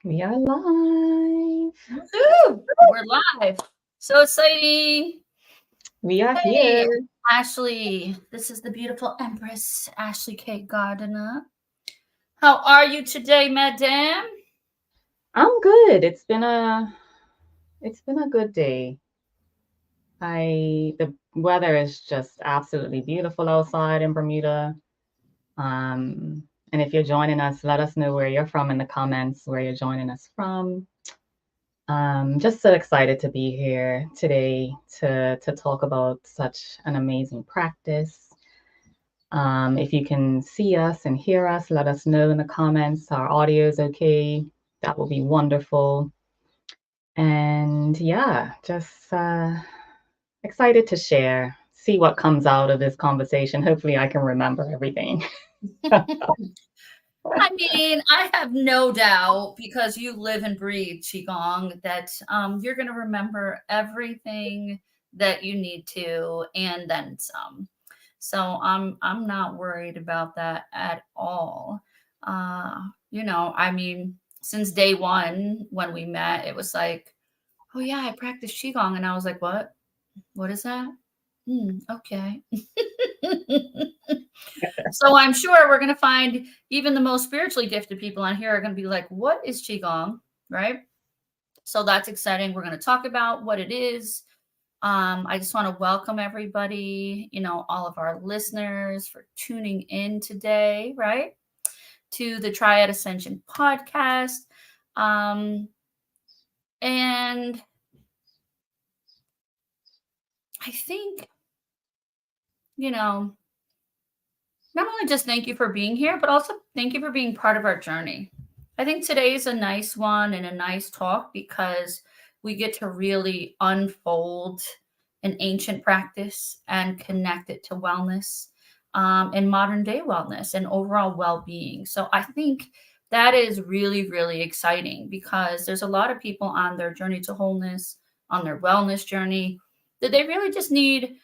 We are live. Woohoo! We're live. So exciting. We are Hey, here. Ashley. This is the beautiful Empress Ashley K. Gardiner. How are you today, madame? I'm good. It's been a good day. The weather is just absolutely beautiful outside in Bermuda. And if you're joining us, let us know where you're from in the comments, where you're joining us from. Just so excited to be here today to talk about such an amazing practice. If you can see us and hear us, let us know in the comments. Our audio is okay. That will be wonderful. And yeah, just excited to share, see what comes out of this conversation. Hopefully, I can remember everything. I mean, I have no doubt because you live and breathe Qigong that you're going to remember everything that you need to and then some. So I'm not worried about that at all. I mean, since day one when we met, it was like, oh yeah, I practice Qigong. And I was like, what? What is that? Okay. So I'm sure we're going to find even the most spiritually gifted people on here are going to be like, what is Qigong? Right. So that's exciting. We're going to talk about what it is. I just want to welcome everybody, all of our listeners for tuning in today, right? To the Triad Ascension podcast. And I think, not only just thank you for being here, but also thank you for being part of our journey. I think today is a nice one and a nice talk because we get to really unfold an ancient practice and connect it to wellness and modern day wellness and overall well-being. So I think that is really, really exciting because there's a lot of people on their journey to wholeness, on their wellness journey, that they really just need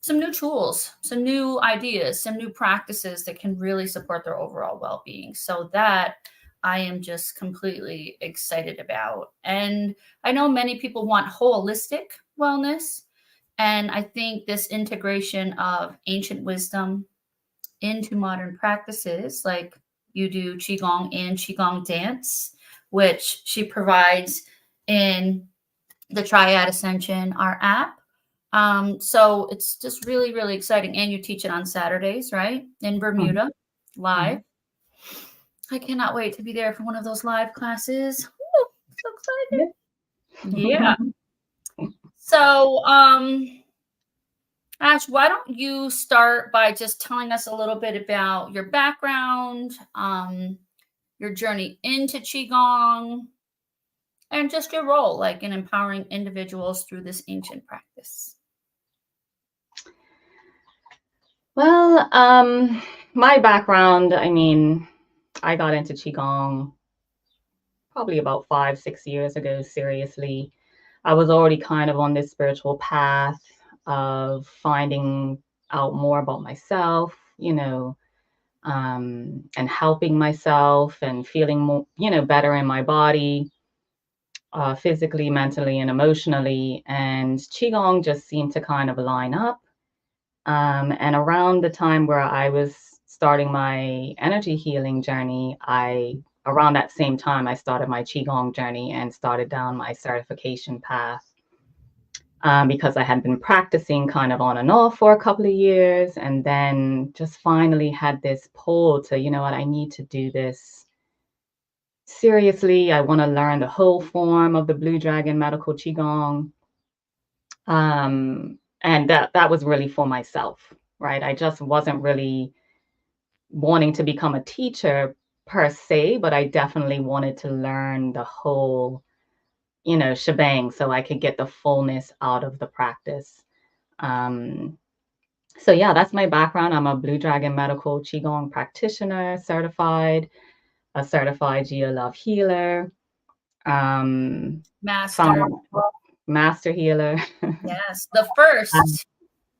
some new tools, some new ideas, some new practices that can really support their overall well-being. So that I am just completely excited about. And I know many people want holistic wellness. And I think this integration of ancient wisdom into modern practices, like you do Qigong and Qigong dance, which she provides in the Triad Ascension, our app. So it's just really, really exciting. And you teach it on Saturdays, right? In Mhm, Bermuda, live. mhm. I cannot wait to be there for one of those live classes. Woo, so excited. Yeah. Yeah. So, Ash, why don't you start by just telling us a little bit about your background, your journey into Qigong, and just your role like in empowering individuals through this ancient practice. Well, my background, I mean, I got into Qigong probably about 5, 6 years ago, seriously. I was already kind of on this spiritual path of finding out more about myself, and helping myself and feeling more, better in my body, physically, mentally, and emotionally. And Qigong just seemed to kind of line up. And around the time where I was starting my energy healing journey, around that same time, I started my Qigong journey and started down my certification path. Because I had been practicing kind of on and off for a couple of years, and then just finally had this pull to, you know what, I need to do this seriously. I want to learn the whole form of the Blue Dragon Medical Qigong. And that was really for myself, right? I just wasn't really wanting to become a teacher per se, but I definitely wanted to learn the whole, shebang so I could get the fullness out of the practice. Um, so yeah, that's my background. I'm a Blue Dragon Medical Qigong practitioner, a certified Geo Love healer, Master. found master healer. Yes, the um, first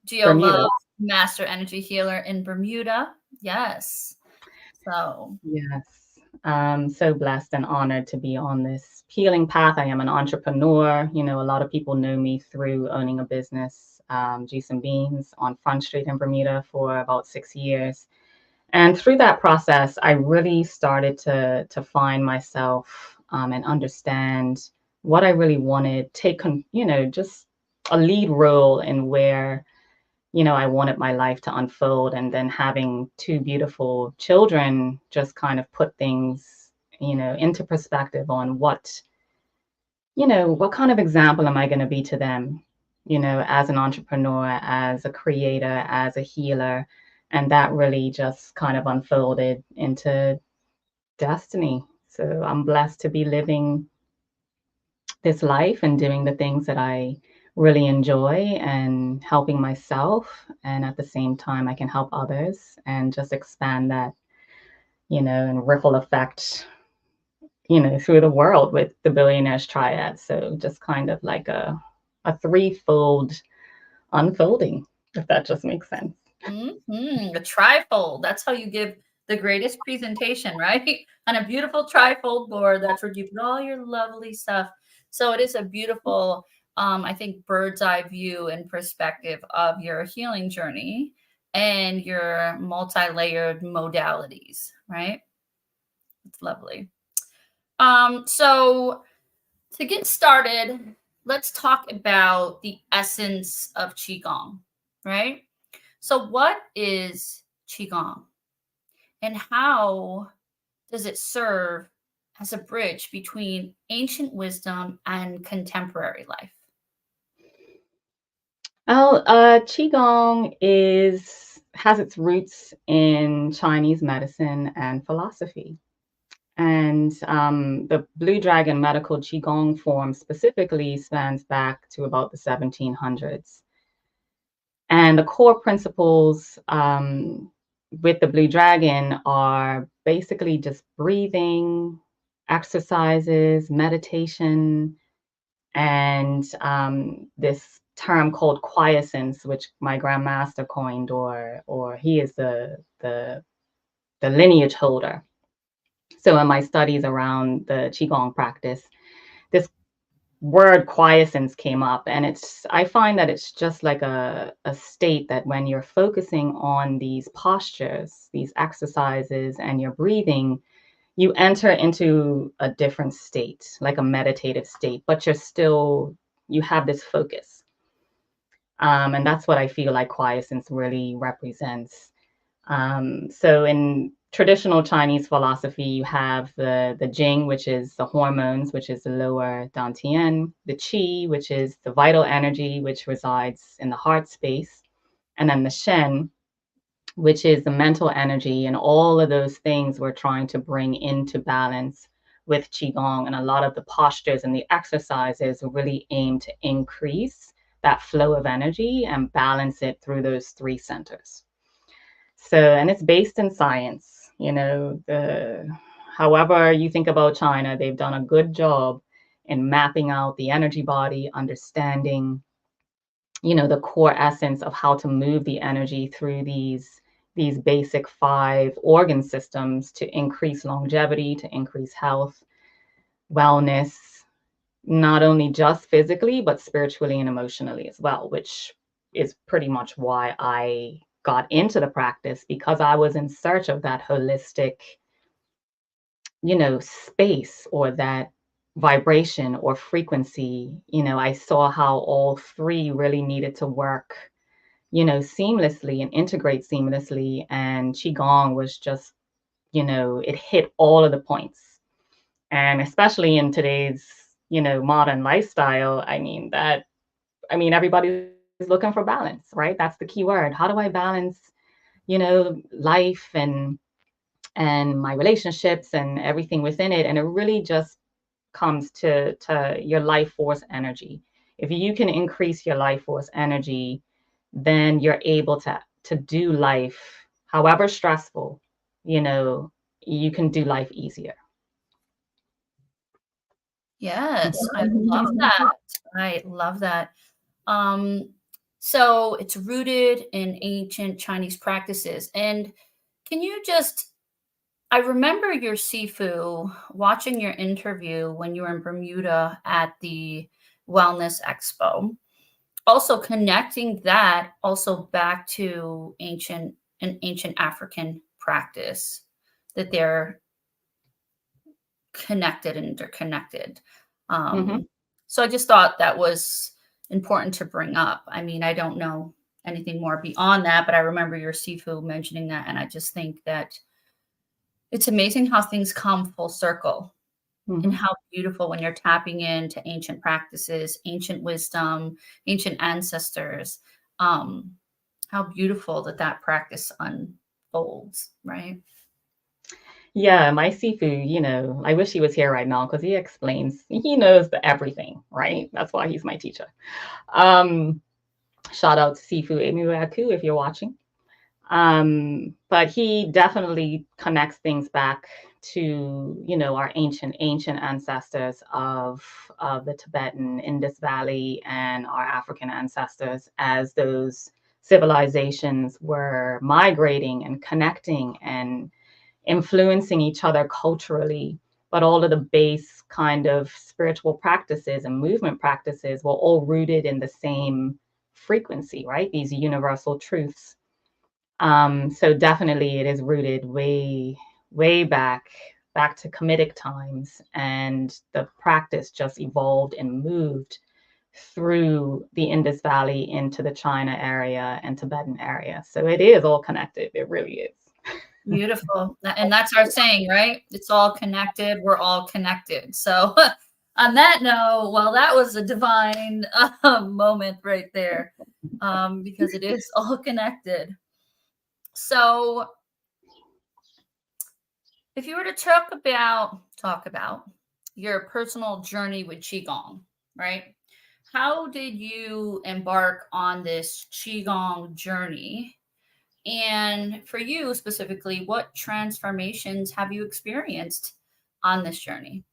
Geo Bermuda. Love Master Energy Healer in Bermuda. Yes. So, Yes. I'm so blessed and honored to be on this healing path. I am an entrepreneur. You know, a lot of people know me through owning a business, Juice and Beans, on Front Street in Bermuda for about 6 years. And through that process, I really started to find myself and understand what I really wanted, just a lead role in where I wanted my life to unfold. And then having two beautiful children just kind of put things, into perspective on what kind of example am I going to be to them, as an entrepreneur, as a creator, as a healer. And that really just kind of unfolded into destiny. So I'm blessed to be living this life and doing the things that I really enjoy and helping myself. And at the same time, I can help others and just expand that, and ripple effect, through the world with the Billionaires Triad. So just kind of like a threefold unfolding, if that just makes sense. A trifold. That's how you give the greatest presentation, right? On a beautiful trifold board. That's where you put all your lovely stuff. So it is a beautiful, I think, bird's eye view and perspective of your healing journey and your multi-layered modalities, right? It's lovely. So to get started, let's talk about the essence of Qigong, right? So what is Qigong and how does it serve as a bridge between ancient wisdom and contemporary life? Well, Qigong has its roots in Chinese medicine and philosophy. And the Blue Dragon medical Qigong form specifically spans back to about the 1700s. And the core principles with the Blue Dragon are basically just breathing, exercises, meditation, and this term called quiescence, which my grandmaster coined, or he is the lineage holder. So in my studies around the Qigong practice, this word quiescence came up, and I find that it's just like a state that when you're focusing on these postures, these exercises, and you're breathing, you enter into a different state, like a meditative state, but you have this focus. And that's what I feel like quiescence really represents. So in traditional Chinese philosophy, you have the Jing, which is the hormones, which is the lower dantian, the Qi, which is the vital energy, which resides in the heart space, and then the Shen, which is the mental energy. And all of those things we're trying to bring into balance with Qigong. And a lot of the postures and the exercises really aim to increase that flow of energy and balance it through those three centers. So, and it's based in science. However you think about China, they've done a good job in mapping out the energy body, understanding, the core essence of how to move the energy through these basic five organ systems to increase longevity, to increase health, wellness, not only just physically, but spiritually and emotionally as well, which is pretty much why I got into the practice, because I was in search of that holistic, space, or that vibration or frequency. I saw how all three really needed to work, seamlessly and integrate seamlessly. And Qigong was just, it hit all of the points. And especially in today's, modern lifestyle, everybody's looking for balance, right? That's the key word. How do I balance, life and my relationships and everything within it? And it really just comes to your life force energy. If you can increase your life force energy, then you're able to do life, however stressful, you can do life easier. Yes, I love that. I love that. So it's rooted in ancient Chinese practices. And can you just I remember your Sifu watching your interview when you were in Bermuda at the Wellness Expo. Also connecting that also back to ancient African practice, that they're connected and interconnected. Hmm. So I just thought that was important to bring up. I mean, I don't know anything more beyond that, but I remember your Sifu mentioning that, and I just think that it's amazing how things come full circle and Hmm. how beautiful when you're tapping into ancient practices, ancient wisdom, ancient ancestors. Um, how beautiful that that practice unfolds, right? Yeah, my Sifu, I wish he was here right now because he knows everything, right? That's why he's my teacher. Um, Shout out to Sifu Emiwaku if you're watching. But he definitely connects things back to, our ancient ancestors of the Tibetan Indus Valley and our African ancestors as those civilizations were migrating and connecting and influencing each other culturally. But all of the base kind of spiritual practices and movement practices were all rooted in the same frequency, right? These universal truths. So definitely it is rooted way back to Kemetic times, and the practice just evolved and moved through the Indus Valley into the China area and Tibetan area. So it is all connected. It really is. Beautiful. And that's our saying, right? It's all connected. We're all connected. So, on that note, well, that was a divine moment right there, because it is all connected. So, if you were to talk about your personal journey with Qigong, right? How did you embark on this Qigong journey? And for you specifically, what transformations have you experienced on this journey?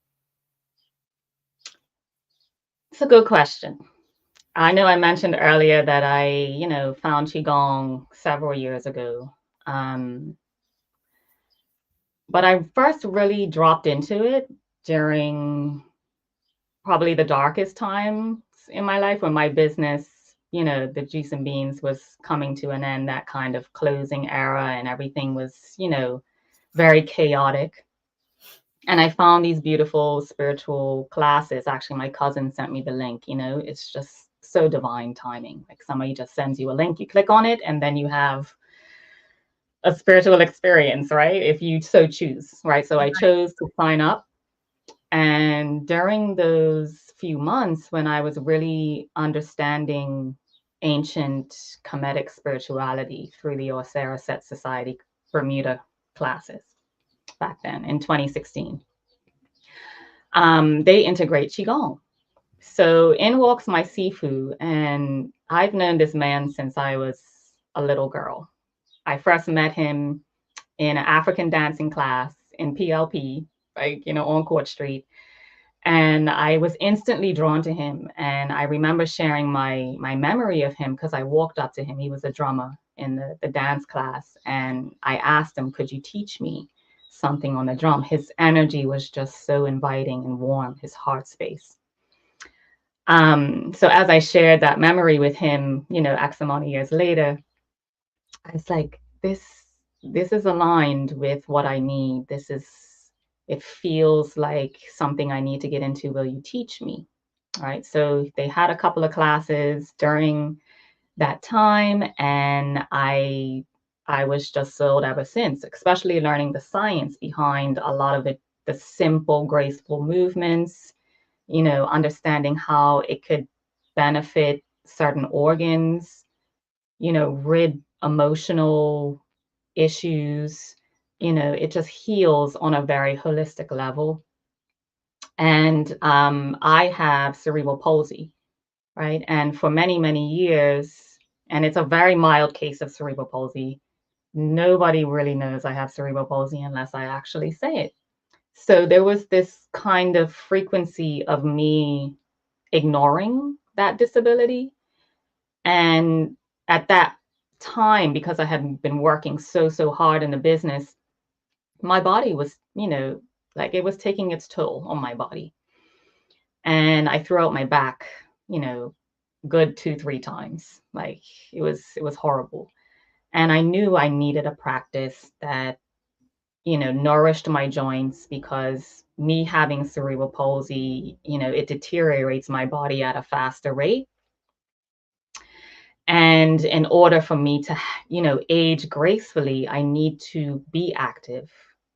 It's a good question. I know I mentioned earlier that I, found Qigong several years ago. Um, but I first really dropped into it during probably the darkest times in my life when my business, the juice and beans was coming to an end, that kind of closing era, and everything was, very chaotic. And I found these beautiful spiritual classes. Actually, my cousin sent me the link, it's just so divine timing. Like somebody just sends you a link, you click on it, and then you have a spiritual experience, right? If you so choose, right? So I chose to sign up. And during those few months when I was really understanding ancient Kemetic spirituality through the Osera Set Society Bermuda classes back then in 2016, they integrate Qigong. So in walks my Sifu, and I've known this man since I was a little girl. I first met him in an African dancing class in PLP, like, on Court Street. And I was instantly drawn to him. And I remember sharing my memory of him because I walked up to him. He was a drummer in the dance class. And I asked him, could you teach me something on the drum? His energy was just so inviting and warm, his heart space. So as I shared that memory with him, X amount of years later, I was like, this is aligned with what I need. It feels like something I need to get into. Will you teach me? Right. So they had a couple of classes during that time, and I was just sold ever since, especially learning the science behind a lot of it, the simple, graceful movements, understanding how it could benefit certain organs, rid emotional issues. It just heals on a very holistic level. And I have cerebral palsy, right? And for many, many years, and it's a very mild case of cerebral palsy. Nobody really knows I have cerebral palsy unless I actually say it. So there was this kind of frequency of me ignoring that disability. And at that time, because I had been working so hard in the business, my body was, like it was taking its toll on my body. And I threw out my back, good 2, 3 times. Like it was horrible. And I knew I needed a practice that, nourished my joints, because me having cerebral palsy, it deteriorates my body at a faster rate. And in order for me to, age gracefully, I need to be active,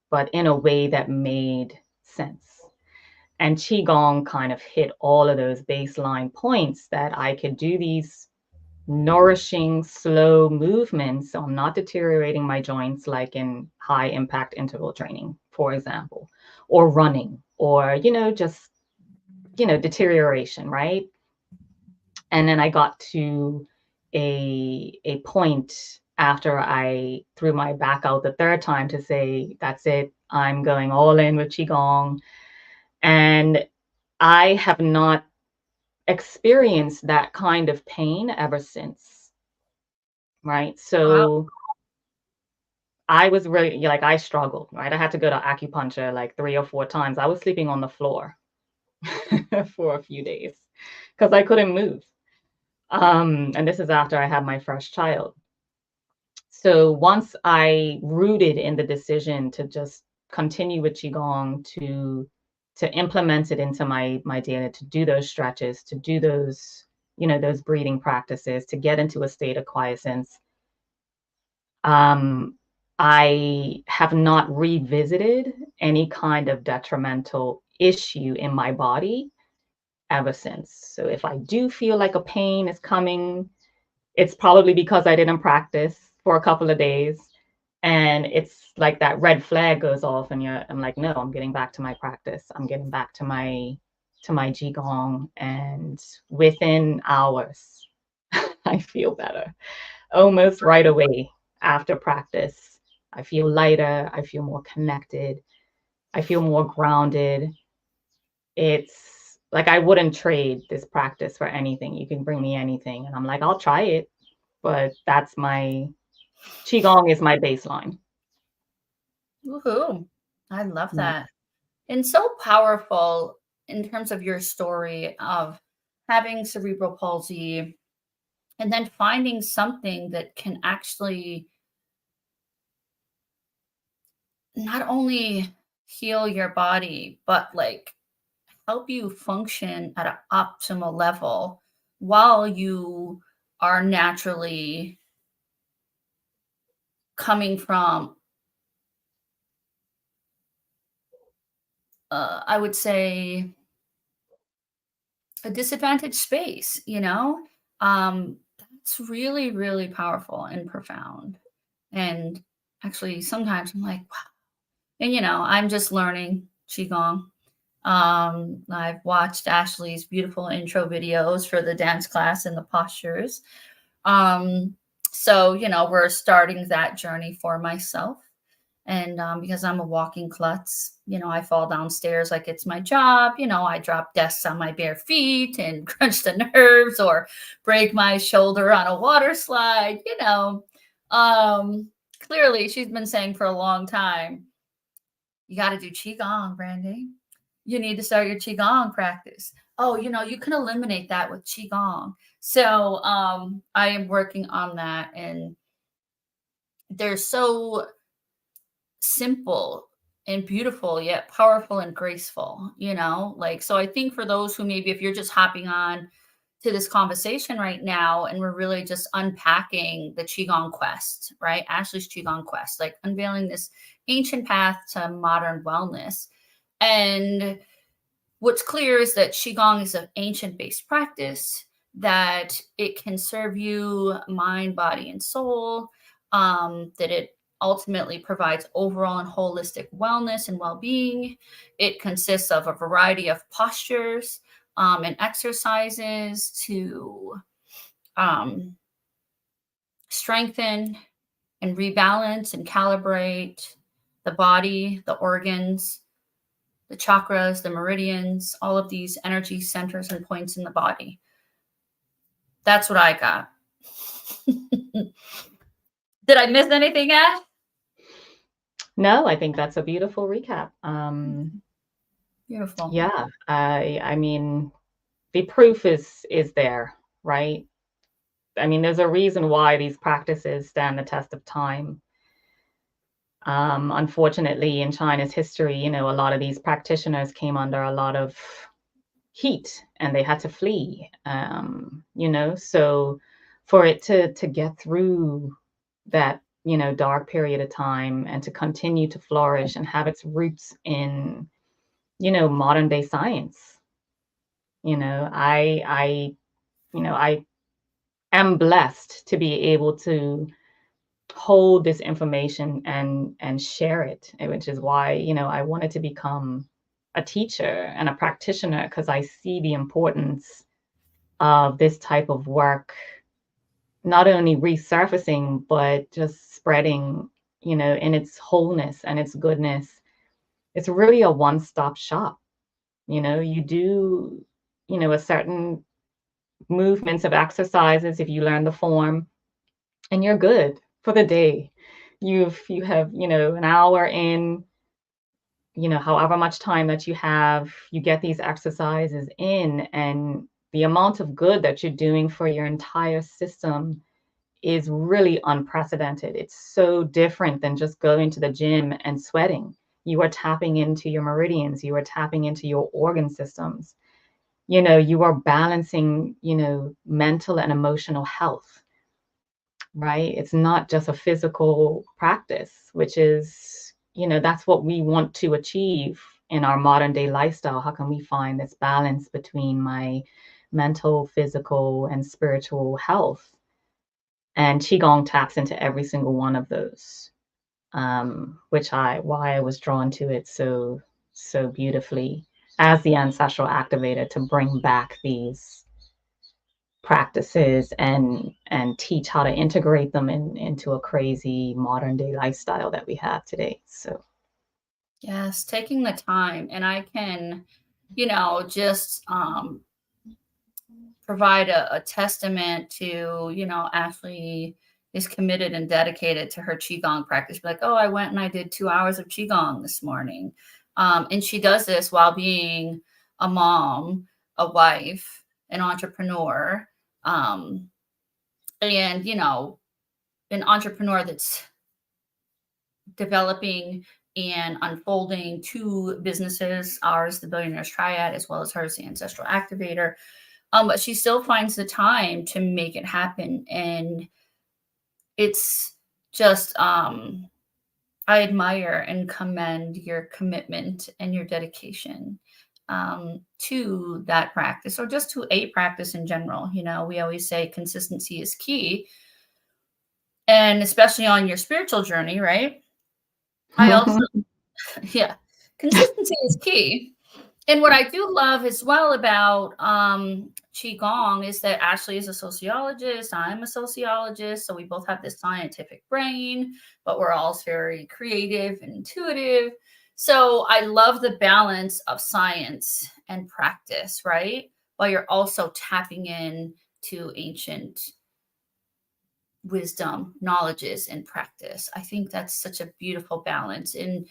but in a way that made sense. And Qigong kind of hit all of those baseline points, that I could do these nourishing, slow movements. So I'm not deteriorating my joints like in high impact interval training, for example, or running, or, just, deterioration, right? And then I got to a point after I threw my back out the third time to say, that's it, I'm going all in with Qigong. And I have not experienced that kind of pain ever since. Right. Wow. So I was really, like, I struggled, right? I had to go to acupuncture like 3 or 4 times. I was sleeping on the floor for a few days because I couldn't move. And this is after I had my first child. So once I rooted in the decision to just continue with Qigong, to implement it into my daily, to do those stretches, to do those, those breathing practices, to get into a state of quiescence, I have not revisited any kind of detrimental issue in my body ever since. So if I do feel like a pain is coming, it's probably because I didn't practice for a couple of days. And it's like that red flag goes off, and I'm like, no, I'm getting back to my practice. I'm getting back to my Qigong. And within hours, I feel better almost right away after practice. I feel lighter. I feel more connected. I feel more grounded. It's like I wouldn't trade this practice for anything. You can bring me anything. And I'm like, I'll try it. But that's my Qigong is my baseline. Woohoo. I love Yeah. that. And so powerful in terms of your story of having cerebral palsy and then finding something that can actually not only heal your body, but like help you function at an optimal level while you are naturally coming from, I would say, a disadvantaged space, that's really, really powerful and profound. And actually, sometimes I'm like, wow. And, I'm just learning Qigong. I've watched Ashley's beautiful intro videos for the dance class and the postures. Um, so, we're starting that journey for myself. And because I'm a walking klutz, I fall downstairs like it's my job. I drop desks on my bare feet and crunch the nerves or break my shoulder on a water slide. Clearly, she's been saying for a long time, you got to do Qigong, Brandy. You need to start your Qigong practice. Oh, you can eliminate that with Qigong. So I am working on that. And they're so simple and beautiful, yet powerful and graceful, so I think for those who maybe, if you're just hopping on to this conversation right now and we're really just unpacking the Qigong quest, right? Ashley's Qigong quest, like unveiling this ancient path to modern wellness. And what's clear is that Qigong is an ancient based practice, that it can serve you mind, body, and soul, that it ultimately provides overall and holistic wellness and well-being. It consists of a variety of postures and exercises to strengthen and rebalance and calibrate the body, the organs, the chakras, the meridians, all of these energy centers and points in the body. That's what I got. Did I miss anything, Ash? No, I think that's a beautiful recap. Beautiful. Yeah, I mean, the proof is there, right? I mean, there's a reason why these practices stand the test of time. Unfortunately, in China's history, a lot of these practitioners came under a lot of heat and they had to flee. So for it to get through that, dark period of time and to continue to flourish and have its roots in, modern day science, I am blessed to be able to hold this information and share it, which is why I wanted to become a teacher and a practitioner, because I see the importance of this type of work not only resurfacing but just spreading, in its wholeness and its goodness. It's really a one-stop shop. You do, a certain movements of exercises if you learn the form, and you're good for the day. You have, an hour in, however much time that you have, you get these exercises in, and the amount of good that you're doing for your entire system is really unprecedented. It's so different than just going to the gym and sweating. You are tapping into your meridians, you are tapping into your organ systems. You are balancing, mental and emotional health, right? It's not just a physical practice, which is, that's what we want to achieve in our modern day lifestyle. How can we find this balance between my mental, physical, and spiritual health? And Qigong taps into every single one of those, why I was drawn to it so beautifully as the ancestral activator, to bring back these practices and teach how to integrate them into a crazy modern day lifestyle that we have today. So Yes, taking the time, and I can, just provide a testament to, Ashley is committed and dedicated to her Qigong practice. Be like, oh, I went and I did 2 hours of Qigong this morning. And she does this while being a mom, a wife, an entrepreneur, um, and, an entrepreneur that's developing and unfolding two businesses, ours, the Billionaires Triad, as well as hers, the Ancestral Activator. But she still finds the time to make it happen. And it's just, I admire and commend your commitment and your dedication to that practice, or just to a practice in general. We always say consistency is key, and especially on your spiritual journey, right? I also, yeah, consistency is key. And what I do love as well about Qigong is that Ashley is a sociologist, I'm a sociologist, so we both have this scientific brain, but we're all very creative and intuitive. So I love the balance of science and practice, right? While you're also tapping in to ancient wisdom, knowledges, and practice. I think that's such a beautiful balance in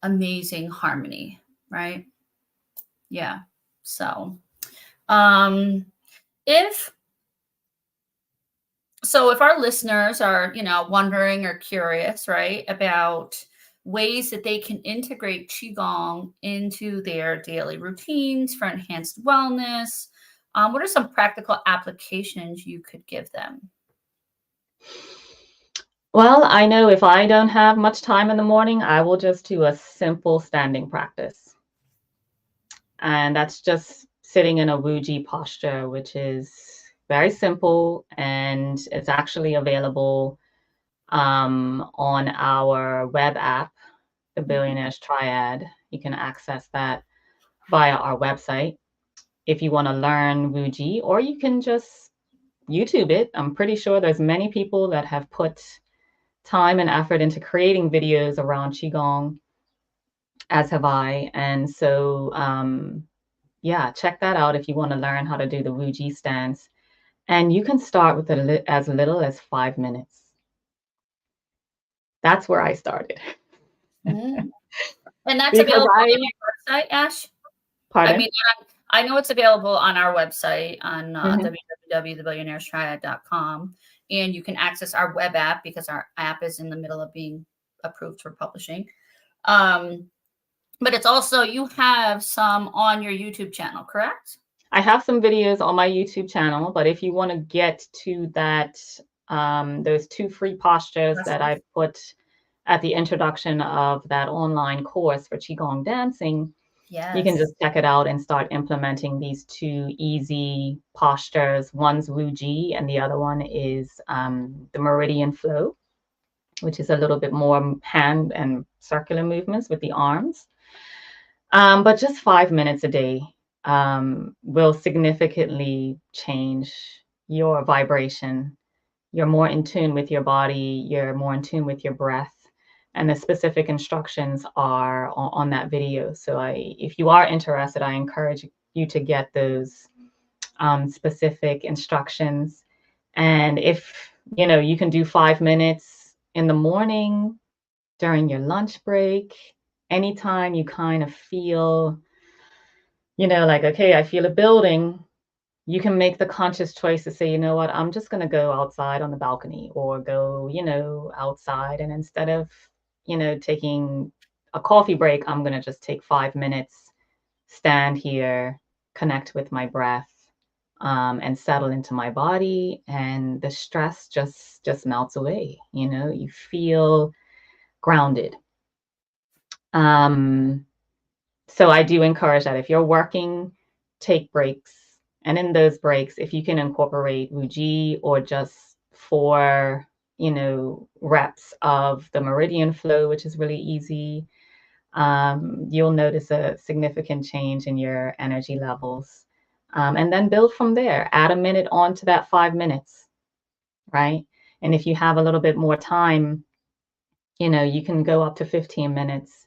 amazing harmony, right? Yeah. So, um, if if our listeners are, wondering or curious, right, about ways that they can integrate Qigong into their daily routines for enhanced wellness, what are some practical applications you could give them? well, I know if I don't have much time in the morning, I will just do a simple standing practice. And that's just sitting in a Wuji posture, which is very simple, and it's actually available on our web app, the Billionaires Triad. You can access that via our website if you want to learn Wuji, or you can just YouTube it. I'm pretty sure there's many people that have put time and effort into creating videos around Qigong, as have I. And so, yeah, check that out if you want to learn how to do the Wuji stance. And you can start with as little as 5 minutes. That's where I started. Mm. And that's Because available I, on your website, Ash? I pardon? mean, I know it's available on our website on Mhm. www.thebillionairestriad.com, and you can access our web app because our app is in the middle of being approved for publishing. But it's also, you have some on your YouTube channel, correct? I have some videos on my YouTube channel, but if you want to get to that, those 2 free postures that I put at the introduction of that online course for Qigong dancing, you can Yes. just check it out and start implementing these 2 easy postures. One's Wu Ji, and the other one is the Meridian Flow, which is a little bit more hand and circular movements with the arms. But just 5 minutes a day will significantly change your vibration. You're more in tune with your body, you're more in tune with your breath. And the specific instructions are on that video. So if you are interested, I encourage you to get those specific instructions. And if you can do 5 minutes in the morning, during your lunch break, anytime you kind of feel, like, okay, I feel a building, you can make the conscious choice to say, you know what, I'm just going to go outside on the balcony or go, outside. And instead of, taking a coffee break, I'm going to just take 5 minutes, stand here, connect with my breath, and settle into my body. And the stress just melts away. You feel grounded. Um, So I do encourage that if you're working, take breaks. And in those breaks, if you can incorporate Wuji or just 4, reps of the meridian flow, which is really easy, you'll notice a significant change in your energy levels. And then build from there. Add a minute on to that 5 minutes, right? And if you have a little bit more time, you can go up to 15 minutes.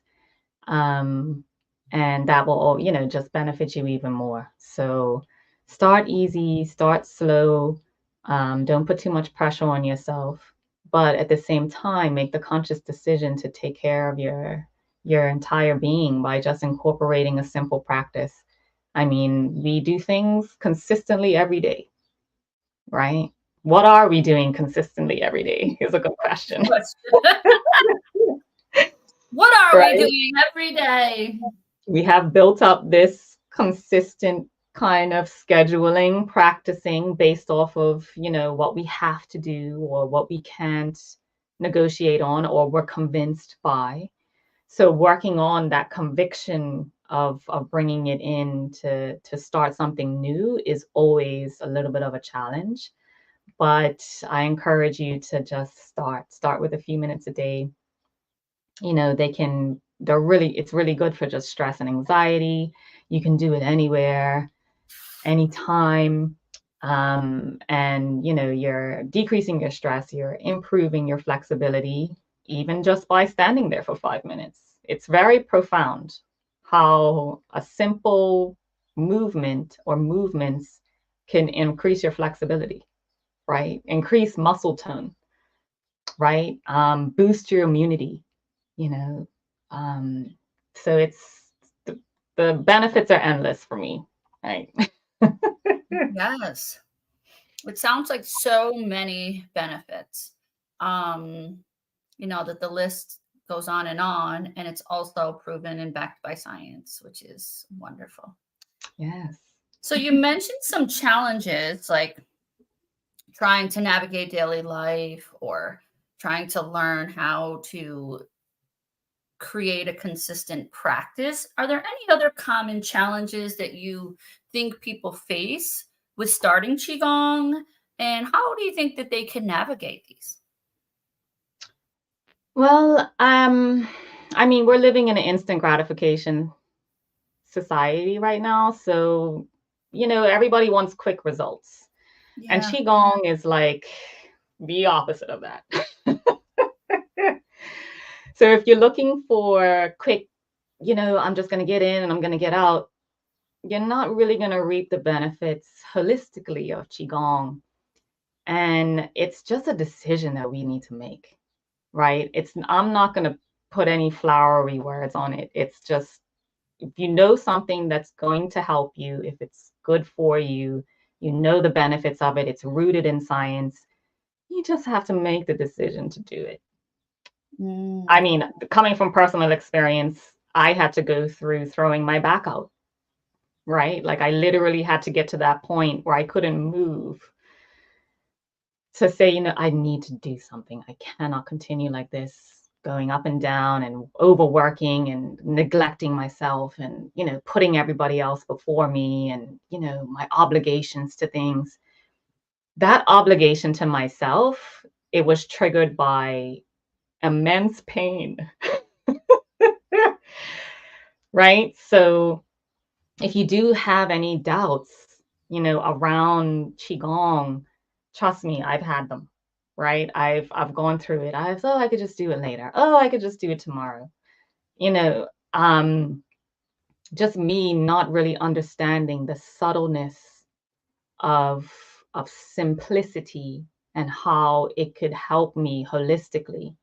Um, and that will, just benefit you even more. So start easy, start slow. Don't put too much pressure on yourself, but at the same time, make the conscious decision to take care of your entire being by just incorporating a simple practice. I mean, we do things consistently every day, right? What are we doing consistently every day is a good question, What are we right? doing every day? We have built up this consistent kind of scheduling, practicing based off of, what we have to do or what we can't negotiate on or we're convinced by. So working on that conviction of bringing it in to start something new is always a little bit of a challenge. But I encourage you to just start with a few minutes a day. It's really good for just stress and anxiety. You can do it anywhere, anytime. And you're decreasing your stress, you're improving your flexibility, even just by standing there for 5 minutes. It's very profound how a simple movement or movements can increase your flexibility, right? Increase muscle tone, right? Boost your immunity, you know. Um, so the benefits are endless for me, right? Yes. It sounds like so many benefits. That the list goes on, and it's also proven and backed by science, which is wonderful. Yes. So you mentioned some challenges like trying to navigate daily life or trying to learn how to create a consistent practice. Are there any other common challenges that you think people face with starting Qigong? And how do you think that they can navigate these? Well, I mean, we're living in an instant gratification society right now, so everybody wants quick results, and Yeah. qigong is like the opposite of that. So if you're looking for quick, I'm just going to get in and I'm going to get out, you're not really going to reap the benefits holistically of qigong. And it's just a decision that we need to make, right? I'm not going to put any flowery words on it. It's just, if you know something that's going to help you, if it's good for you, you know the benefits of it, it's rooted in science, you just have to make the decision to do it. I mean, coming from personal experience, I had to go through throwing my back out, right? Like I literally had to get to that point where I couldn't move to say, I need to do something. I cannot continue like this, going up and down and overworking and neglecting myself and, putting everybody else before me and, my obligations to things. That obligation to myself, it was triggered by immense pain, right? So if you do have any doubts, around Qigong, trust me, I've had them, right? I've gone through it. I could just do it later. Oh, I could just do it tomorrow. You know, um, just me not really understanding the subtleness of simplicity and how it could help me holistically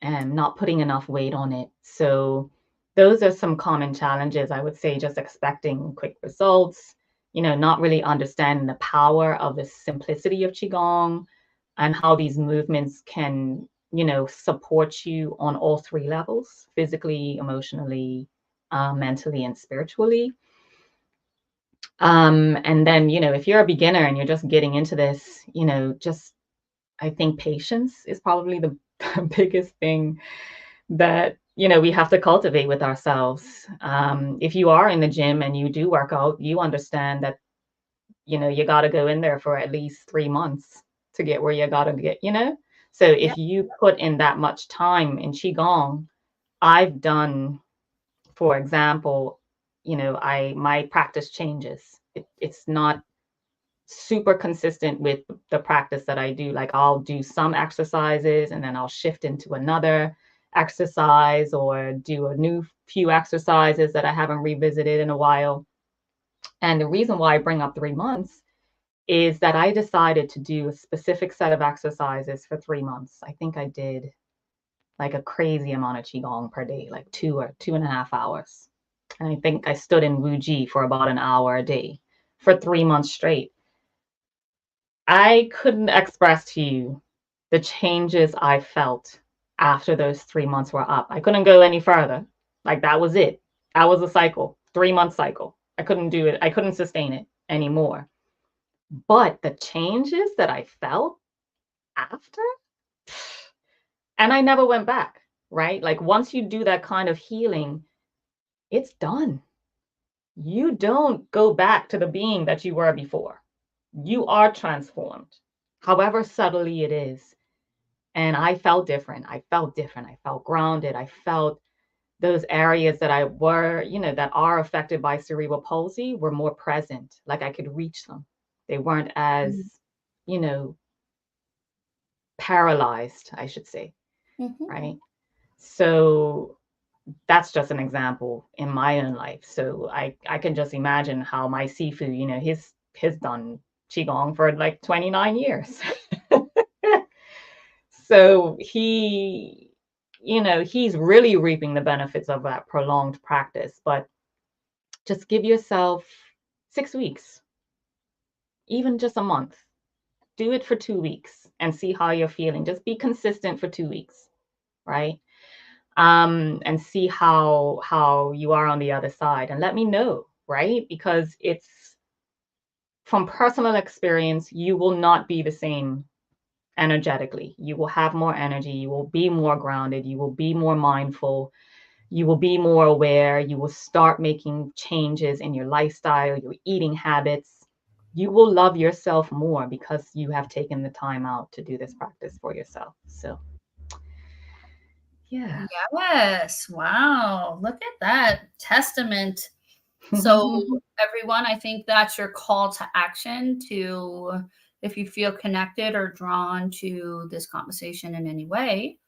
and not putting enough weight on it. So those are some common challenges, I would say, just expecting quick results, not really understanding the power of the simplicity of Qigong and how these movements can, support you on all three levels: physically, emotionally, mentally, and spiritually. And then, if you're a beginner and you're just getting into this, just I think patience is probably the biggest thing that we have to cultivate with ourselves. If you are in the gym and you do work out, you understand that you got to go in there for at least 3 months to get where you got to get. So Yeah. if you put in that much time in Qigong, I've done, for example, my practice changes. It's not super consistent with the practice that I do. Like I'll do some exercises and then I'll shift into another exercise or do a new few exercises that I haven't revisited in a while. And the reason why I bring up 3 months is that I decided to do a specific set of exercises for 3 months. I think I did like a crazy amount of Qigong per day, like 2 or 2.5 hours. And I think I stood in Wuji for about an hour a day for 3 months straight. I couldn't express to you the changes I felt after those 3 months were up. I couldn't go any further. Like that was it. That was a cycle, 3 month cycle. I couldn't do it. I couldn't sustain it anymore. But the changes that I felt after, and I never went back, right? Like once you do that kind of healing, it's done. You don't go back to the being that you were before. You are transformed, however subtly it is. And I felt different. I felt different. I felt grounded. I felt those areas that that are affected by cerebral palsy were more present. Like I could reach them. They weren't as, you know, paralyzed, I should say. Right. So that's just an example in my own life. So I can just imagine how my Sifu, he's done Qigong for like 29 years. So he's really reaping the benefits of that prolonged practice. But just give yourself 6 weeks, even just a month. Do it for 2 weeks and see how you're feeling. Just be consistent for 2 weeks, right? And see how you are on the other side, and let me know, right? Because it's from personal experience, you will not be the same energetically. You will have more energy, you will be more grounded, you will be more mindful, you will be more aware, you will start making changes in your lifestyle, your eating habits. You will love yourself more because you have taken the time out to do this practice for yourself. So yeah. Yes. Wow. Look at that testament. So everyone, I think that's your call to action to, if you feel connected or drawn to this conversation in any way,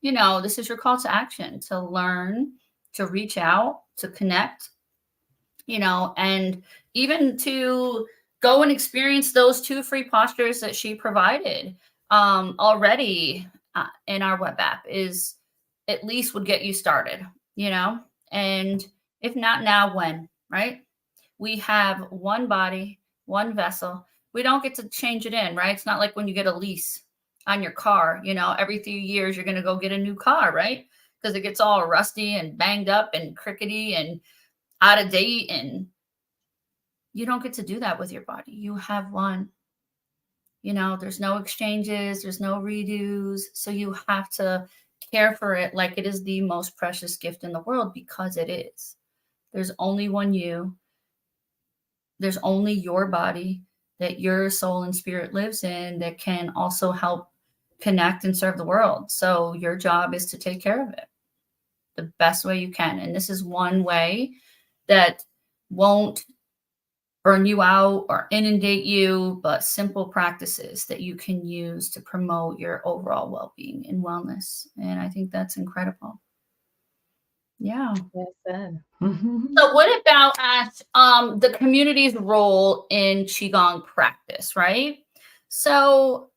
this is your call to action to learn, to reach out, to connect, and even to go and experience those 2 free postures that she provided already. in our web app is at least would get you started, and if not now, when, right? We have one body, one vessel. We don't get to change it in, right? It's not like when you get a lease on your car, every few years you're going to go get a new car, right? Because it gets all rusty and banged up and crickety and out of date. And you don't get to do that with your body. You have one. There's no exchanges, there's no redos. So you have to care for it like it is the most precious gift in the world, because it is. There's only one you. There's only your body that your soul and spirit lives in that can also help connect and serve the world. So your job is to take care of it the best way you can. And this is one way that won't burn you out or inundate you, but simple practices that you can use to promote your overall well-being and wellness. And I think that's incredible. Yeah. Well said. So what about the community's role in Qigong practice, right? So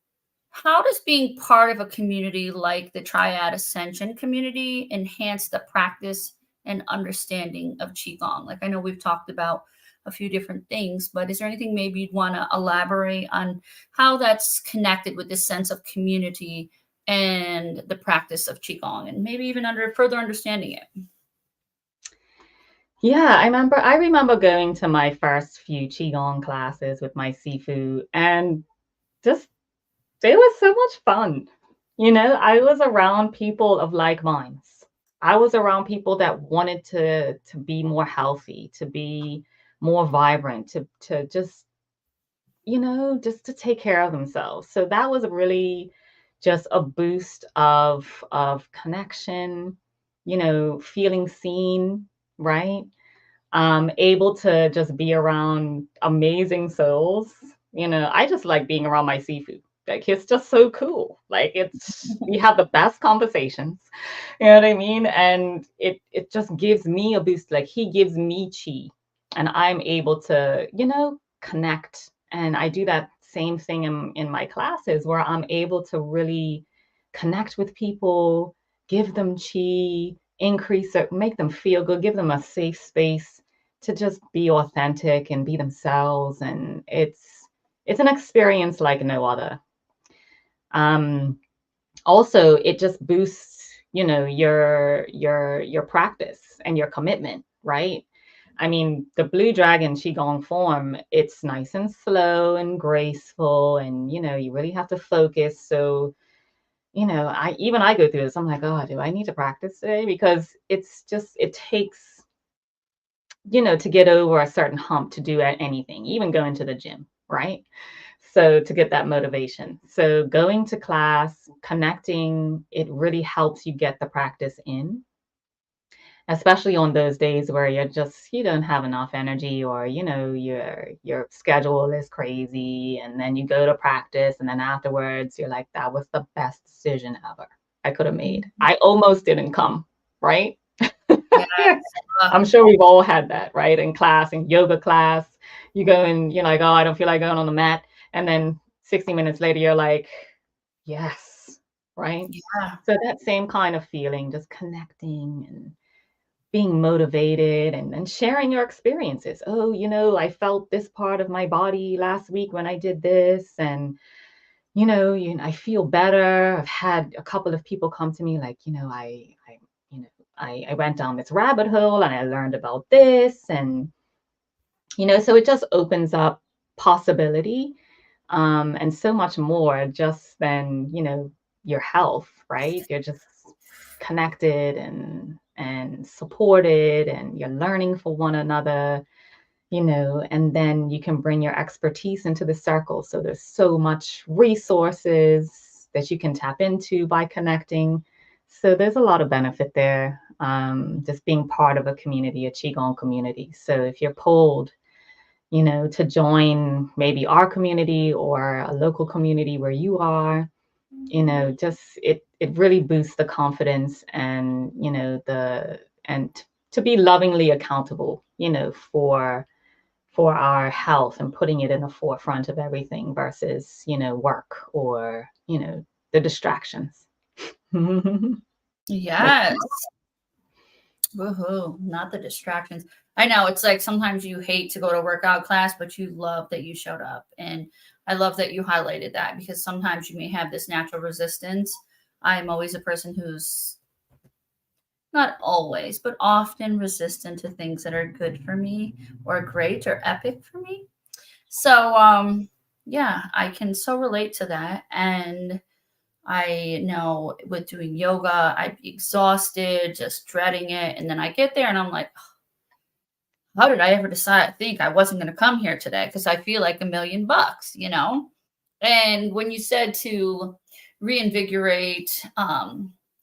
how does being part of a community like the Triad Ascension community enhance the practice and understanding of Qigong? Like, I know we've talked about a few different things, but is there anything maybe you'd want to elaborate on how that's connected with this sense of community and the practice of Qigong, and maybe even further understanding it? Yeah, I remember going to my first few Qigong classes with my Sifu, and just it was so much fun. I was around people of like minds. I was around people that wanted to be more healthy, to be more vibrant, to just, just to take care of themselves. So that was really just a boost of connection, feeling seen, right? Able to just be around amazing souls. I just like being around my Sifu. Like, it's just so cool. Like, we have the best conversations. You know what I mean? And it just gives me a boost. Like, he gives me chi, and I'm able to, connect. And I do that same thing in my classes, where I'm able to really connect with people, give them chi, increase it, make them feel good, give them a safe space to just be authentic and be themselves. And it's an experience like no other. Also, it just boosts, your practice and your commitment, right? I mean, the Blue Dragon Qigong form, it's nice and slow and graceful, and you really have to focus. So, I go through this. I'm like, oh, do I need to practice today? Because it takes, to get over a certain hump to do anything, even going to the gym, right? So to get that motivation. So going to class, connecting, it really helps you get the practice in, especially on those days where you don't have enough energy, or your schedule is crazy, and then you go to practice, and then afterwards you're like, that was the best decision ever I could have made. I almost didn't come, right? Yes. I'm sure we've all had that, right? In class, in yoga class, you go and you're like, oh, I don't feel like going on the mat. And then 60 minutes later, you're like, yes, right? Yeah. So that same kind of feeling, just connecting and being motivated, and sharing your experiences. Oh, I felt this part of my body last week when I did this. And, I feel better. I've had a couple of people come to me like, I went down this rabbit hole and I learned about this. And, so it just opens up possibility, and so much more just than, your health, right? You're just connected and supported, and you're learning for one another, and then you can bring your expertise into the circle. So there's so much resources that you can tap into by connecting. So there's a lot of benefit there, just being part of a community, a Qigong community. So if you're pulled, to join maybe our community or a local community where you are, just it really boosts the confidence, and, to be lovingly accountable, for our health, and putting it in the forefront of everything versus, work or, the distractions. Yes. Woohoo. Not the distractions. I know it's like sometimes you hate to go to workout class, but you love that you showed up. And I love that you highlighted that because sometimes you may have this natural resistance. I'm always a person who's not always, but often resistant to things that are good for me or great or epic for me. So, yeah, I can so relate to that. And I know with doing yoga, I'd be exhausted, just dreading it. And then I get there and I'm like, how did I ever think I wasn't going to come here today? Because I feel like $1,000,000, you know? And when you said to reinvigorate,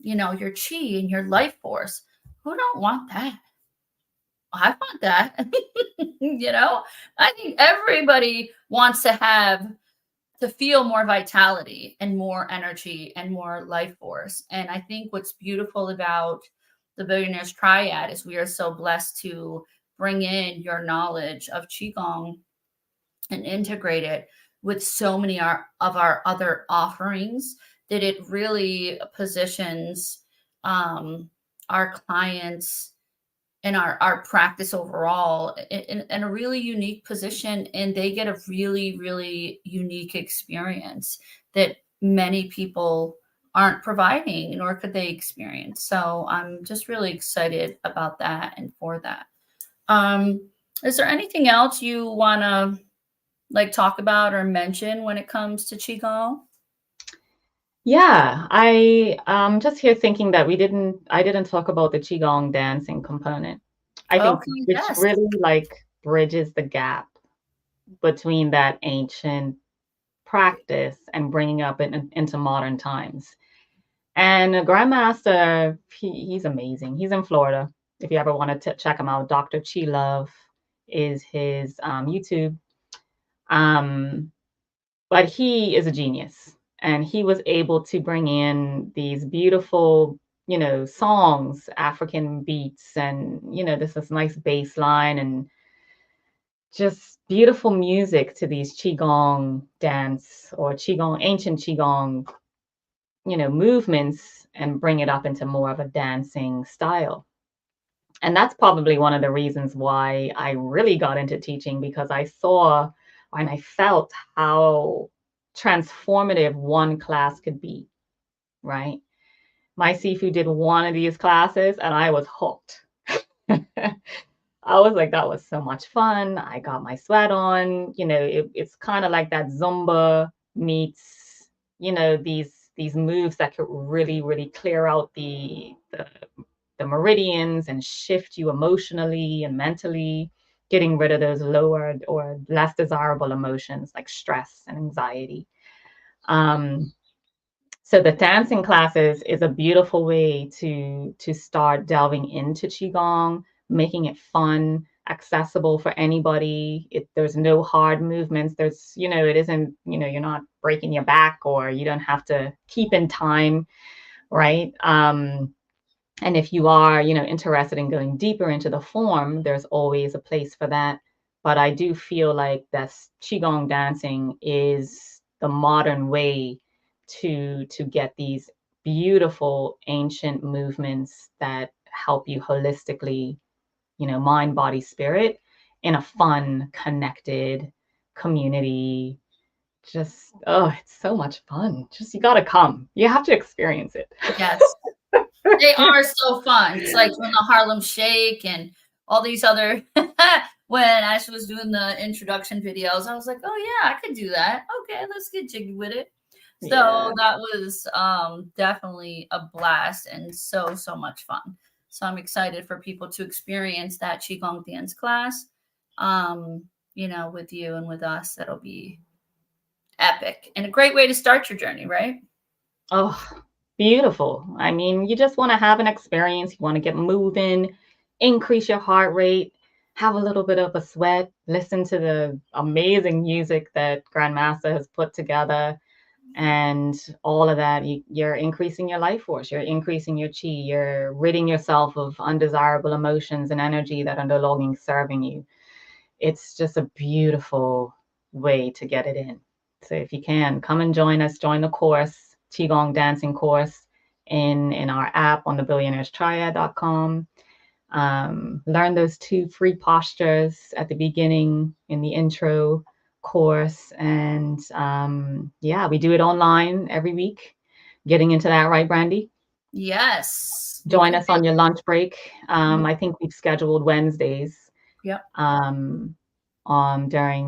your chi and your life force, who don't want that? I want that. I think everybody wants to feel more vitality and more energy and more life force. And I think what's beautiful about the Billionaires Triad is we are so blessed to bring in your knowledge of Qigong and integrate it with so many of our other offerings that it really positions our clients and our practice overall in a really unique position, and they get a really really unique experience that many people aren't providing nor could they experience. So I'm just really excited about that and for that. Is there anything else you want to like talk about or mention when it comes to Qigong? Yeah, just here thinking that I didn't talk about the Qigong dancing component. I think Okay, which yes. really like bridges the gap between that ancient practice and bringing up into modern times. And Grandmaster, he's amazing. He's in Florida. If you ever want to check him out, Dr. Chi Love is his YouTube. Um, but he is a genius, and he was able to bring in these beautiful, songs, African beats, and this is nice bass line and just beautiful music to these qigong dance or qigong ancient qigong movements, and bring it up into more of a dancing style. And that's probably one of the reasons why I really got into teaching, because I saw and I felt how transformative one class could be, right? My Sifu did one of these classes and I was hooked. I was like, that was so much fun. I got my sweat on. It's kind of like that Zumba meets, these moves that could really, really clear out the meridians and shift you emotionally and mentally, getting rid of those lower or less desirable emotions like stress and anxiety. Um, so the dancing classes is a beautiful way to start delving into qigong, making it fun, accessible for anybody. There's no hard movements. It isn't, you're not breaking your back, or you don't have to keep in time, right? And if you are, interested in going deeper into the form, there's always a place for that. But I do feel like that qigong dancing is the modern way to get these beautiful ancient movements that help you holistically, mind, body, spirit, in a fun, connected community. Just, oh, it's so much fun. Just, you got to come. You have to experience it. Yes. They are so fun. It's like doing the Harlem Shake and all these other. When Ashley was doing the introduction videos, I was like, oh yeah, I could do that. Okay, let's get jiggy with it. So Yeah. that was definitely a blast and so so much fun. So I'm excited for people to experience that Qigong dance class, with you and with us. That'll be epic and a great way to start your journey, right? Oh, beautiful. I mean, you just want to have an experience. You want to get moving, increase your heart rate, have a little bit of a sweat, listen to the amazing music that Grandmaster has put together, and all of that. You're increasing your life force, you're increasing your chi, you're ridding yourself of undesirable emotions and energy that are no longer serving you. It's just a beautiful way to get it in. So if you can, come and join us, join the course, Qigong dancing course, in our app on the billionairestriad.com. Learn those 2 free postures at the beginning in the intro course. And yeah, we do it online every week. Getting into that, right, Brandy? Yes. Join us on your lunch break. I think we've scheduled Wednesdays. Yep. During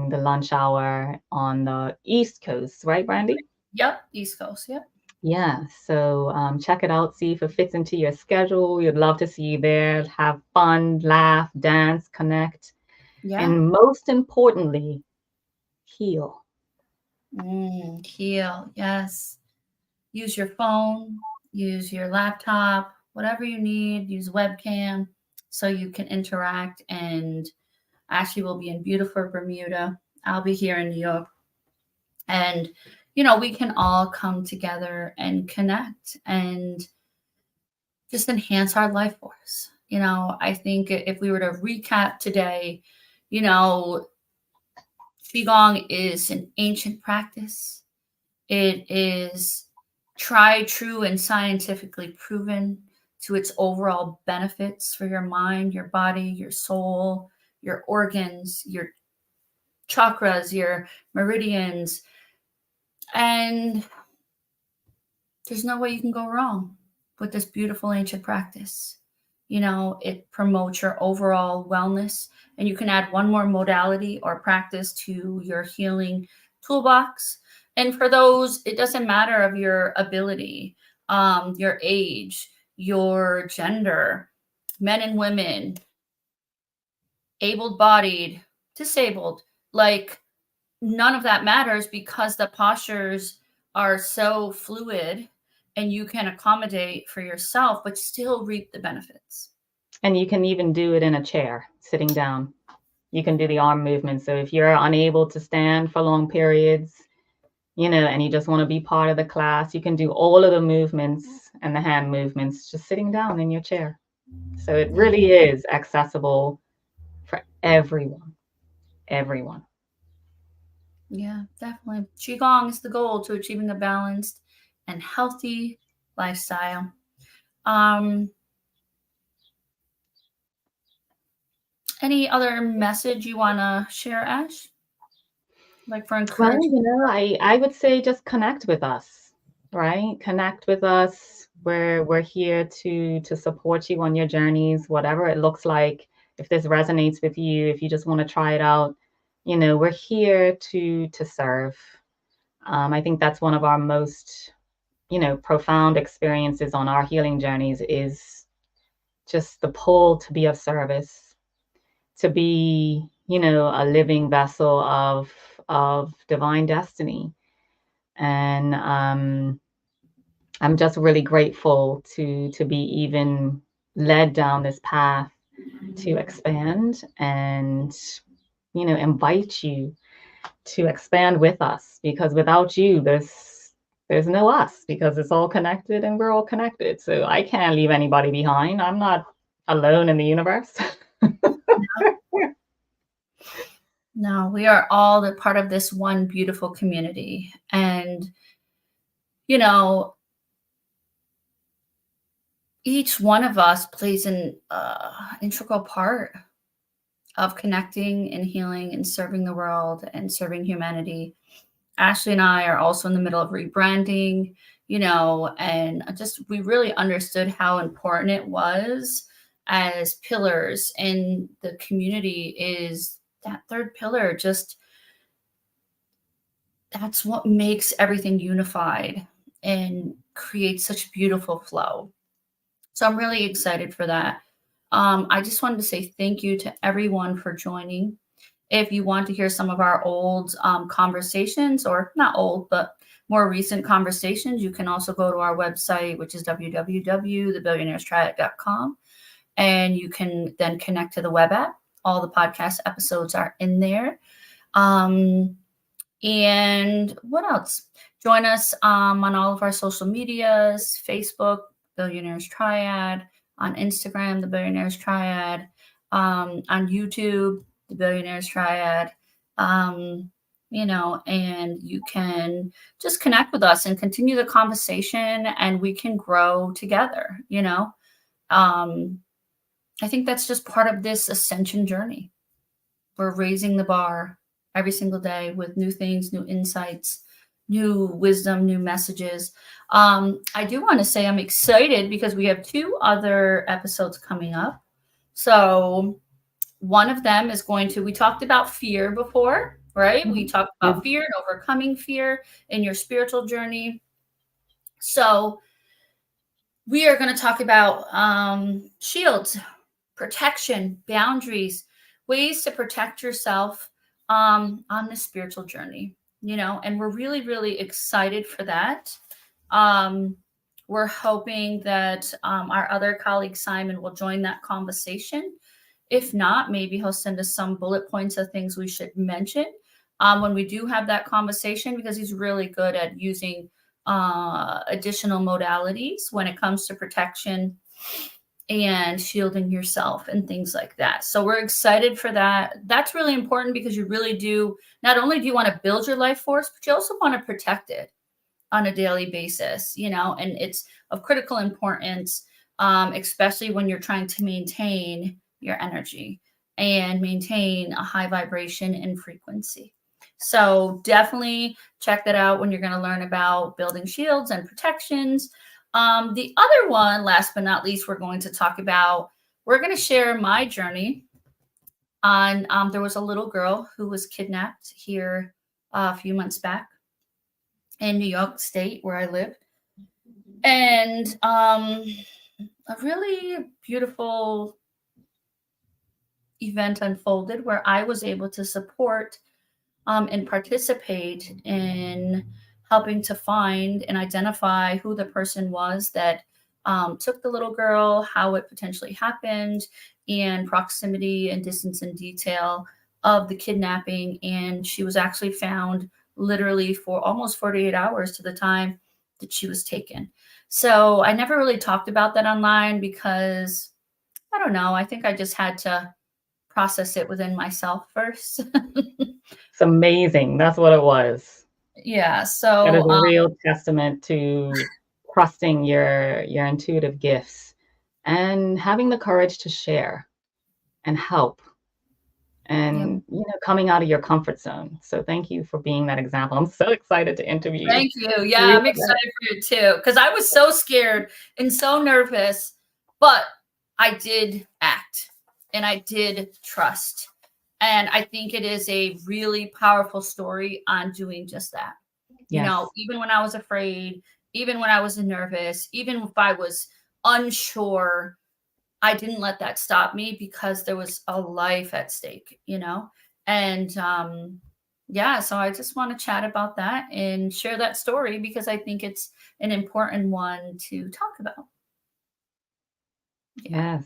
the lunch hour on the East Coast, right, Brandy? Yep. East Coast. Yep. Yeah. So check it out. See if it fits into your schedule. We'd love to see you there. Have fun, laugh, dance, connect, and most importantly, heal. Heal. Yes. Use your phone, use your laptop, whatever you need, use webcam so you can interact. And Ashley will be in beautiful Bermuda. I'll be here in New York. And, we can all come together and connect and just enhance our life force. I think if we were to recap today, Qigong is an ancient practice. It is tried, true, and scientifically proven to its overall benefits for your mind, your body, your soul, your organs, your chakras, your meridians. And there's no way you can go wrong with this beautiful ancient practice. It promotes your overall wellness, and you can add one more modality or practice to your healing toolbox. And for those, it doesn't matter of your ability, your age, your gender, men and women, able-bodied, disabled, like none of that matters because the postures are so fluid and you can accommodate for yourself, but still reap the benefits. And you can even do it in a chair, sitting down. You can do the arm movement. So if you're unable to stand for long periods, and you just want to be part of the class, you can do all of the movements and the hand movements just sitting down in your chair. So it really is accessible for everyone. Everyone. Yeah, definitely. Qigong is the goal to achieving a balanced and healthy lifestyle. Any other message you want to share, Ash? Like for encouragement? Well, I would say just connect with us, right? Connect with us. We're here to support you on your journeys, whatever it looks like. If this resonates with you, if you just want to try it out, we're here to serve. I think that's one of our most, profound experiences on our healing journeys is just the pull to be of service, to be, a living vessel of divine destiny. And I'm just really grateful to be even led down this path to expand and, invite you to expand with us, because without you, there's no us, because it's all connected and we're all connected. So I can't leave anybody behind. I'm not alone in the universe. No, we are all the part of this one beautiful community. And, each one of us plays an integral part of connecting and healing and serving the world and serving humanity. Ashley and I are also in the middle of rebranding, and we really understood how important it was as pillars, and the community is that third pillar. Just that's what makes everything unified and creates such beautiful flow. So I'm really excited for that. I just wanted to say thank you to everyone for joining. If you want to hear some of our old conversations, or not old, but more recent conversations, you can also go to our website, which is www.thebillionairestriad.com. And you can then connect to the web app. All the podcast episodes are in there. And what else? Join us on all of our social medias, Facebook, Billionaires Triad, on Instagram, the Billionaires Triad, on YouTube, the Billionaires Triad. and you can just connect with us and continue the conversation, and we can grow together. I think that's just part of this ascension journey. We're raising the bar every single day with new things, new insights, new wisdom, new messages. I do want to say I'm excited because we have 2 other episodes coming up. So one of them is we talked about fear before, right? We talked about fear and overcoming fear in your spiritual journey. So we are going to talk about shields, protection, boundaries, ways to protect yourself on the spiritual journey, and we're really, really excited for that. We're hoping that our other colleague, Simon, will join that conversation. If not, maybe he'll send us some bullet points of things we should mention when we do have that conversation, because he's really good at using additional modalities when it comes to protection and shielding yourself and things like that. So we're excited for that. That's really important because you really do, not only do you want to build your life force, but you also want to protect it on a daily basis, and it's of critical importance, especially when you're trying to maintain your energy and maintain a high vibration and frequency. So definitely check that out when you're going to learn about building shields and protections. The other one, last but not least, we're going to share my journey on, there was a little girl who was kidnapped here a few months back in New York State, where I live. And a really beautiful event unfolded where I was able to support and participate in helping to find and identify who the person was that took the little girl, how it potentially happened, and proximity and distance and detail of the kidnapping. And she was actually found literally for almost 48 hours to the time that she was taken. So I never really talked about that online because, I don't know, I think I just had to process it within myself first. It's amazing. That's what it was. Yeah. It is So a real testament to trusting your intuitive gifts and having the courage to share and help and coming out of your comfort zone. So thank you for being that example. I'm so excited to interview you. Thank you. Yeah, I'm excited for you too, because I was so scared and so nervous, but I did act and I did trust. And I think it is a really powerful story on doing just that. Yes. Even when I was afraid, even when I was nervous, even if I was unsure, I didn't let that stop me because there was a life at stake, and yeah, so I just want to chat about that and share that story because I think it's an important one to talk about. Yes.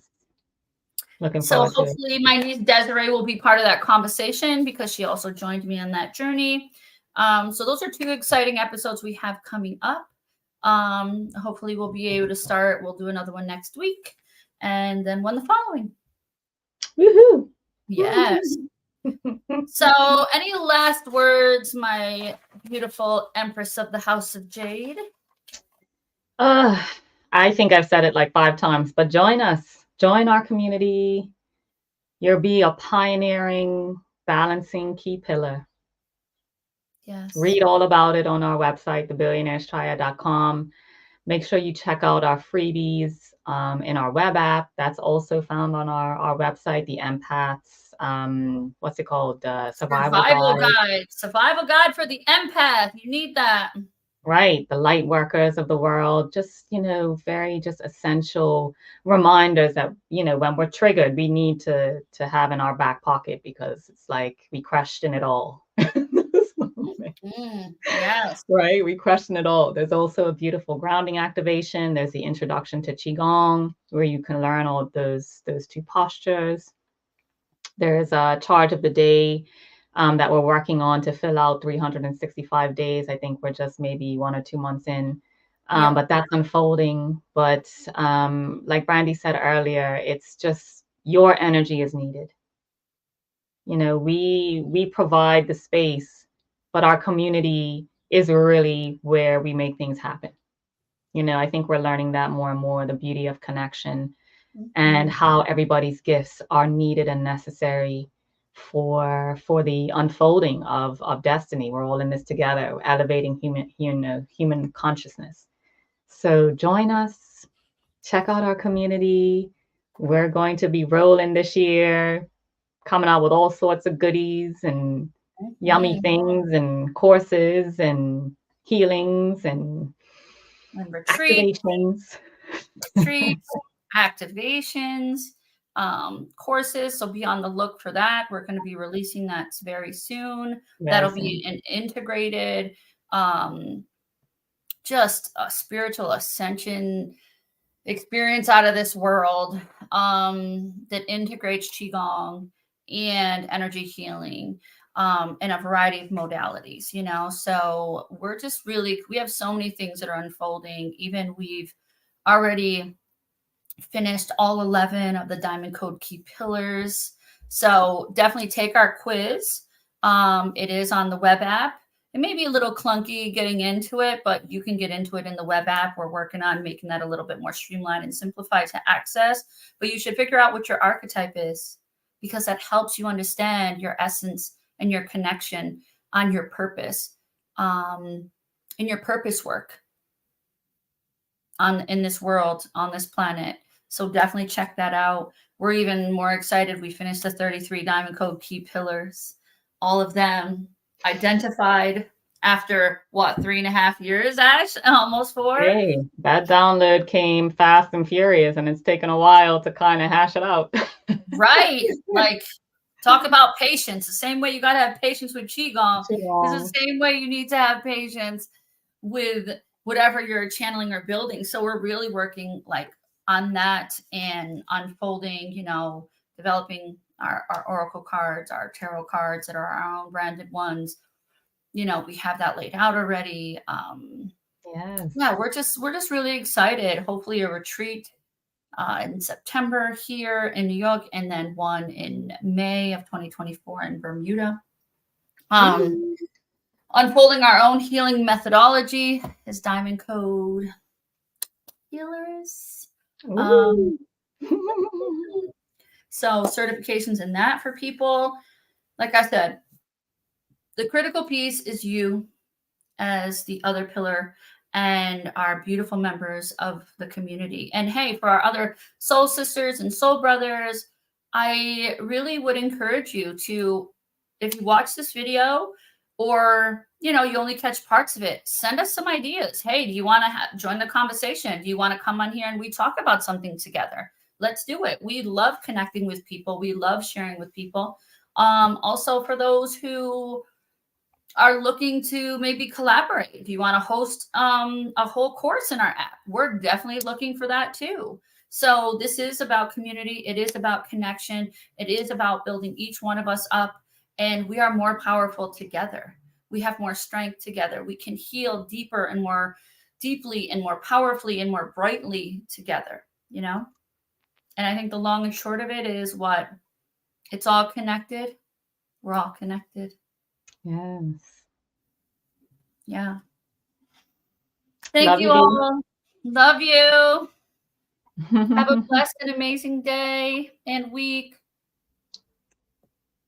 Looking So forward to it. hopefully my niece Desiree will be part of that conversation because she also joined me on that journey. So those are 2 exciting episodes we have coming up. Hopefully we'll be able to start. We'll do another one next week and then one the following. Woohoo! Yes. So any last words, my beautiful Empress of the House of Jade? I think I've said it like 5 times, but join us. Join our community. You'll be a pioneering, balancing key pillar. Yes. Read all about it on our website, thebillionairestriad.com. Make sure you check out our freebies in our web app. That's also found on our website, the Empaths. What's it called? Survival Guide. Survival guide for the empath. You need that. Right. The light workers of the world. Just, very just essential reminders that, when we're triggered, we need to have in our back pocket because it's like we question it all. Yes. Right. We question it all. There's also a beautiful grounding activation. There's the introduction to Qigong, where you can learn all of those 2 postures. There's a charge of the day that we're working on to fill out 365 days. I think we're just maybe 1 or 2 months in, but that's unfolding. But like Brandy said earlier, it's just your energy is needed. We provide the space but our community is really where we make things happen. You know, I think we're learning that more and more, the beauty of connection and how everybody's gifts are needed and necessary for the unfolding of destiny. We're all in this together, elevating human consciousness. So join us, check out our community. We're going to be rolling this year, coming out with all sorts of goodies and yummy things and courses and healings and retreats, activations. activations, courses. So be on the look for that. We're going to be releasing that very soon. That'll be an integrated, just a spiritual ascension experience out of this world, that integrates Qigong and energy healing, in a variety of modalities, you know. So we're just really, we have so many things that are unfolding. Even we've already finished all 11 of the Diamond Code key pillars. So definitely take our quiz. It is on the web app. It may be a little clunky getting into it, but you can get into it in the web app. We're working on making that a little bit more streamlined and simplified to access. But you should figure out what your archetype is, because that helps you understand your essence and your connection on your purpose, in your purpose work in this world, on this planet. So definitely check that out. We're even more excited. We finished the 33 Diamond Code key pillars, all of them identified after what, 3.5 years, Ash? Almost 4. Hey, that download came fast and furious, and it's taken a while to kind of hash it out. Right. Like, talk about patience. The same way you got to have patience with Qigong is the same way you need to have patience with whatever you're channeling or building. So we're really working like on that and unfolding, you know, developing our oracle cards, our tarot cards that are our own branded ones. You know, we have that laid out already. Yeah, we're just really excited. Hopefully a retreat in September here in New York, and then one in May of 2024 in Bermuda. Unfolding our own healing methodology is Diamond Code Healers. So certifications in that for people. Like I said, the critical piece is you as the other pillar and our beautiful members of the community. And hey, for our other soul sisters and soul brothers, I really would encourage you to, if you watch this video or, you know, you only catch parts of it, send us some ideas. Hey, do you want to join the conversation? Do you want to come on here and we talk about something together? Let's do it. We love connecting with people. We love sharing with people. Also, for those who are looking to maybe collaborate, do you want to host a whole course in our app? We're definitely looking for that too. So this is about community. It is about connection. It is about building each one of us up, and we are more powerful together. We have more strength together. We can heal deeper and more deeply and more powerfully and more brightly together, you know? And I think the long and short of it is what? It's all connected. We're all connected. Yes. Yeah. Thank you all. Love you. Have a blessed and amazing day and week.